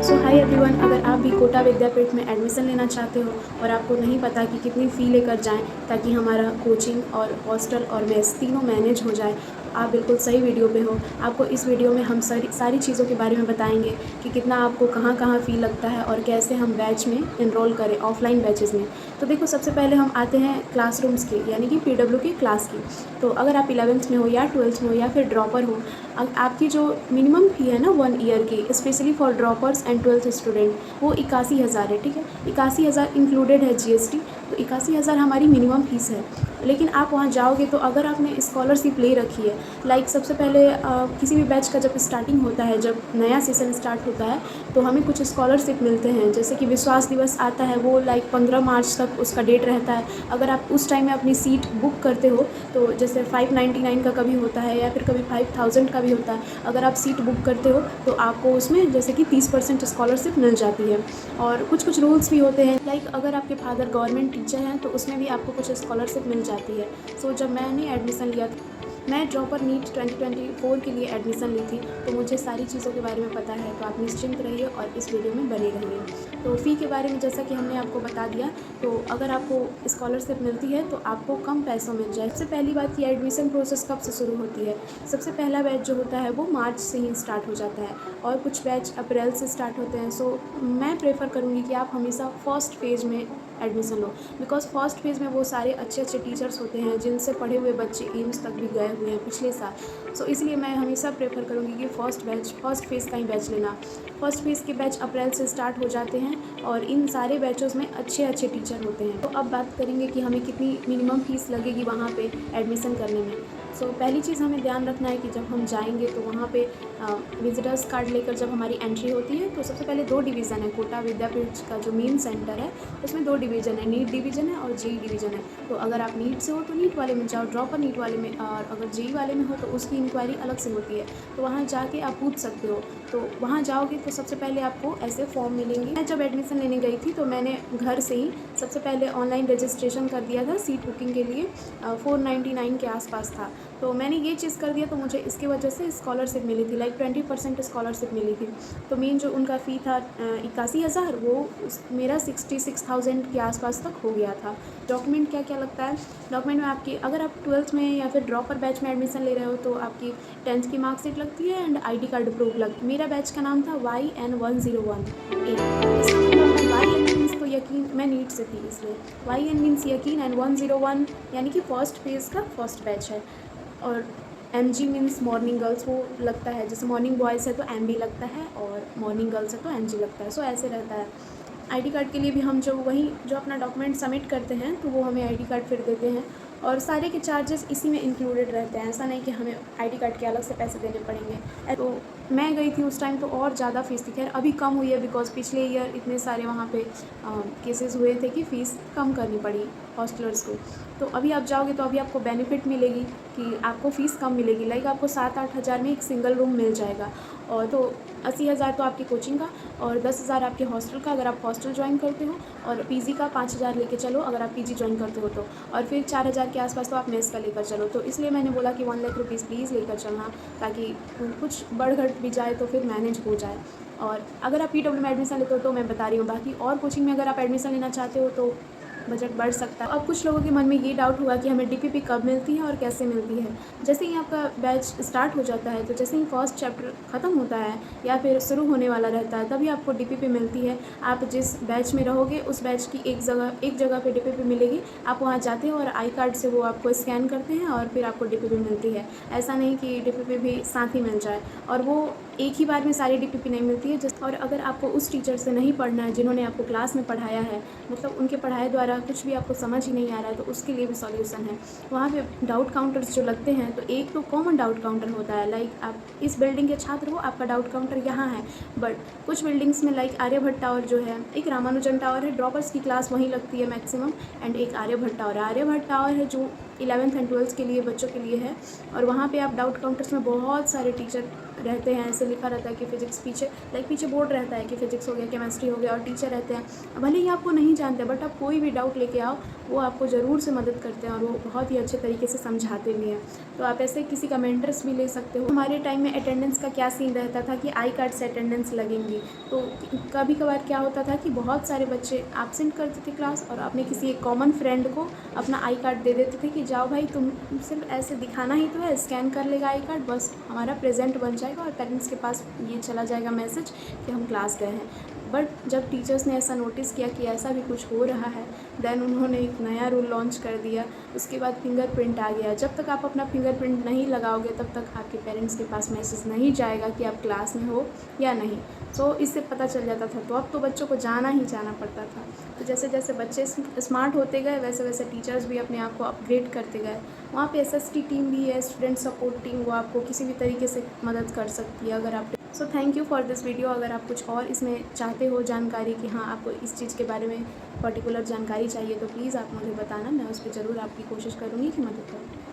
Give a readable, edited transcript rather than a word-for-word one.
सो hi everyone, अगर आप भी कोटा विद्यापीठ में एडमिशन लेना चाहते हो और आपको नहीं पता कि कितनी फ़ी लेकर जाएं ताकि हमारा कोचिंग और हॉस्टल और मेस तीनों मैनेज हो जाए, तो आप बिल्कुल सही वीडियो पे हो। आपको इस वीडियो में हम सारी चीज़ों के बारे में बताएंगे कि कितना आपको कहाँ कहाँ फ़ी लगता है और कैसे हम बैच में इनरोल करें, ऑफलाइन बैचेज़ में। तो देखो, सबसे पहले हम आते हैं क्लासरूम्स की, यानी कि PW की क्लास की। तो अगर आप 11th में हो या 12th में हो या फिर ड्रॉपर हो, आपकी जो मिनिमम फ़ी है ना 1 ईयर की, specially for droppers and 12th student, वो 81,000 है। ठीक है, 81,000 इंक्लूडेड है GST, तो 81,000 हमारी मिनिमम फ़ीस है। लेकिन आप वहाँ जाओगे तो अगर आपने स्कॉलरशिप ले रखी है, लाइक सबसे पहले किसी भी बैच का जब स्टार्टिंग होता है, जब नया सेशन स्टार्ट होता है, तो हमें कुछ स्कॉलरशिप मिलते हैं। जैसे कि विश्वास दिवस आता है, वो लाइक 15 मार्च तक उसका डेट रहता है। अगर आप उस टाइम में अपनी सीट बुक करते हो, तो जैसे 599 का कभी होता है या फिर कभी 5000 का भी होता है। अगर आप सीट बुक करते हो तो आपको उसमें जैसे कि 30% स्कॉलरशिप मिल जाती है। और कुछ रूल्स भी होते हैं, लाइक अगर आपके फादर गवर्नमेंट टीचर हैं तो उसमें भी आपको कुछ स्कॉलरशिप मिल जाती है। सो जब मैंने एडमिशन लिया था, मैं ड्रॉपर नीट 2024 के लिए एडमिशन ली थी, तो मुझे सारी चीज़ों के बारे में पता है। तो आप निश्चिंत रहिए और इस वीडियो में बने रहिए। तो फ़ी के बारे में जैसा कि हमने आपको बता दिया, तो अगर आपको स्कॉलरशिप मिलती है तो आपको कम पैसों में जाए। सबसे पहली बात कि एडमिशन प्रोसेस कब से शुरू होती है। सबसे पहला बैच जो होता है वो मार्च से ही स्टार्ट हो जाता है और कुछ बैच अप्रैल से स्टार्ट होते हैं। सो मैं प्रेफर करूँगी कि आप हमेशा फर्स्ट फेज़ में admission low, because first phase में वो सारे अच्छे अच्छे टीचर्स होते हैं जिनसे पढ़े हुए बच्चे एम्स तक भी गए हुए हैं पिछले साल। सो इसलिए मैं हमेशा प्रेफर करूँगी कि फर्स्ट फेज़ का ही बैच लेना। फर्स्ट फेज़ के बैच अप्रैल से स्टार्ट हो जाते हैं और इन सारे बैचों में अच्छे अच्छे टीचर होते हैं। तो अब बात करेंगे कि हमें कितनी मिनिमम फ़ीस लगेगी वहाँ पे एडमिशन करने में। सो पहली चीज़ हमें ध्यान रखना है कि जब हम जाएंगे तो वहाँ पे विजिटर्स कार्ड लेकर जब हमारी एंट्री होती है, तो सबसे पहले 2 डिवीज़न है। कोटा विद्यापीठ का जो मेन सेंटर है उसमें 2 डिवीज़न है, नीट डिवीज़न है और जेई डिवीज़न है। तो अगर आप नीट से हो तो नीट वाले में जाओ, ड्रॉपर नीट वाले में, और अगर जेई वाले में हो तो उसकी इंक्वायरी अलग से होती है। तो वहाँ जाके आप पूछ सकते हो। तो वहाँ जाओगे तो सबसे पहले आपको ऐसे फॉर्म मिलेंगे। मैं जब एडमिशन लेने गई थी तो मैंने घर से ही सबसे पहले ऑनलाइन रजिस्ट्रेशन कर दिया था सीट बुकिंग के लिए। 499 के आसपास था। तो मैंने ये चीज़ कर दिया तो मुझे इसकी वजह से स्कॉलरशिप मिली थी, लाइक 20% स्कॉलरशिप मिली थी। तो मेन जो उनका फ़ी था 81,000, वो मेरा 66,000 के आसपास तक हो गया था। डॉक्यूमेंट क्या क्या लगता है, डॉक्यूमेंट में आपकी, अगर आप 12th में या फिर ड्रॉपर बैच में एडमिशन ले रहे हो तो आपकी 10th की मार्कशीट लगती है एंड ID कार्ड प्रूफ लगती है। मेरा बैच का नाम था YN101A। इसका मतलब YN मीन्स तो यकीन, मैं नीट से थी इसलिए YN मीन्स यकीन एंड 101 यानी कि फर्स्ट फेज़ का फर्स्ट बैच है। और MG मीन्स मॉर्निंग गर्ल्स, वो लगता है जैसे मॉर्निंग बॉयज़ है तो MB लगता है और मॉर्निंग गर्ल्स है तो MG लगता है। सो ऐसे रहता है। ID कार्ड के लिए भी हम जो अपना डॉक्यूमेंट सबमिट करते हैं तो वो हमें ID कार्ड फिर देते हैं और सारे के चार्जेस इसी में इंक्लूडेड रहते हैं। ऐसा नहीं कि हमें ID कार्ड के अलग से पैसे देने पड़ेंगे। तो मैं गई थी उस टाइम तो और ज़्यादा फ़ीस थी, खैर अभी कम हुई है बिकॉज पिछले ईयर इतने सारे वहाँ पे केसेस हुए थे कि फ़ीस कम करनी पड़ी हॉस्टलर्स को। तो अभी आप जाओगे तो अभी आपको बेनिफिट मिलेगी कि आपको फ़ीस कम मिलेगी, लाइक आपको 7-8 हज़ार में एक सिंगल रूम मिल जाएगा। और तो 80,000 तो आपकी कोचिंग का और 10,000 आपके हॉस्टल का अगर आप हॉस्टल ज्वाइन करते हो, और PG का 5,000 लेके चलो अगर आप PG ज्वाइन करते हो तो, और फिर 4,000 के आसपास तो आप मेस का लेकर चलो। तो इसलिए मैंने बोला कि 1 लाख रुपीज़ प्लीज़ लेकर चलना, ताकि कुछ बढ़ घट भी जाए तो फिर मैनेज हो जाए। और अगर आप PW में एडमिशन लेते हो तो मैं बता रही हूँ, बाकी और कोचिंग में अगर आप एडमिशन लेना चाहते हो तो बजट बढ़ सकता है। अब कुछ लोगों के मन में ये डाउट हुआ कि हमें DPP कब मिलती है और कैसे मिलती है। जैसे ही आपका बैच स्टार्ट हो जाता है, तो जैसे ही फर्स्ट चैप्टर ख़त्म होता है या फिर शुरू होने वाला रहता है, तभी आपको DPP मिलती है। आप जिस बैच में रहोगे उस बैच की एक जगह पे DPP मिलेगी। आप वहाँ जाते हो और आई कार्ड से वो आपको स्कैन करते हैं और फिर आपको DPP मिलती है। ऐसा नहीं कि DPP भी साथ ही मिल जाए, और वो एक ही बार में सारी DPP नहीं मिलती है। और अगर आपको उस टीचर से नहीं पढ़ना है जिन्होंने आपको क्लास में पढ़ाया है, मतलब उनके पढ़ाए द्वारा कुछ भी आपको समझ ही नहीं आ रहा है, तो उसके लिए भी सॉल्यूशन है। वहाँ पे डाउट काउंटर्स जो लगते हैं, तो एक तो कॉमन डाउट काउंटर होता है, लाइक आप इस बिल्डिंग के छात्र हो, आपका डाउट काउंटर यहाँ है। बट कुछ बिल्डिंग्स में लाइक आर्यभट्ट टावर जो है, एक रामानुजन टावर है, ड्रॉपर्स की क्लास वहीं लगती है मैक्सिमम, एंड एक आर्यभट्ट टावर है। आर्यभट्ट टावर है जो 11th एंड 12th के लिए बच्चों के लिए है, और वहाँ पे आप डाउट काउंटर्स में बहुत सारे टीचर रहते हैं, ऐसे लिखा रहता है कि फ़िज़िक्स पीछे बोर्ड रहता है कि फ़िज़िक्स हो गया, केमिस्ट्री हो गया और टीचर रहते हैं। भले ही आपको नहीं जानते बट आप कोई भी डाउट लेके आओ, वो आपको ज़रूर से मदद करते हैं और वो बहुत ही अच्छे तरीके से समझाते भी हैं। तो आप ऐसे किसी का मेंटर्स भी ले सकते हो। हमारे टाइम में अटेंडेंस का क्या सीन रहता था कि आई कार्ड से अटेंडेंस लगेंगी, तो कभी-कभार क्या होता था कि बहुत सारे बच्चे एब्सेंट करते थे क्लास और अपने किसी एक कॉमन फ्रेंड को अपना आई कार्ड दे देते थे कि जाओ भाई, तुम सिर्फ ऐसे दिखाना ही तो है, स्कैन कर लेगा आई कार्ड, बस हमारा प्रेजेंट बन जाएगा और पेरेंट्स के पास ये चला जाएगा मैसेज कि हम क्लास गए हैं। बट जब टीचर्स ने ऐसा नोटिस किया कि ऐसा भी कुछ हो रहा है, देन उन्होंने एक नया रूल लॉन्च कर दिया। उसके बाद फिंगरप्रिंट आ गया। जब तक आप अपना फिंगरप्रिंट नहीं लगाओगे तब तक आपके पेरेंट्स के पास मैसेज नहीं जाएगा कि आप क्लास में हो या नहीं। सो इससे पता चल जाता था। तो अब तो बच्चों को जाना ही जाना पड़ता था। तो जैसे जैसे बच्चे स्मार्ट होते गए वैसे वैसे टीचर्स भी अपने आप को अपग्रेड करते गए। वहाँ पे एसएसटी टीम भी है, स्टूडेंट सपोर्ट टीम, वो आपको किसी भी तरीके से मदद कर सकती है अगर आप। So thank you for this video. अगर आप कुछ और इसमें चाहते हो जानकारी कि हाँ आपको इस चीज़ के बारे में पर्टिकुलर जानकारी चाहिए तो प्लीज़ आप मुझे बताना, मैं उस पर ज़रूर आपकी कोशिश करूँगी कि मदद करूँ।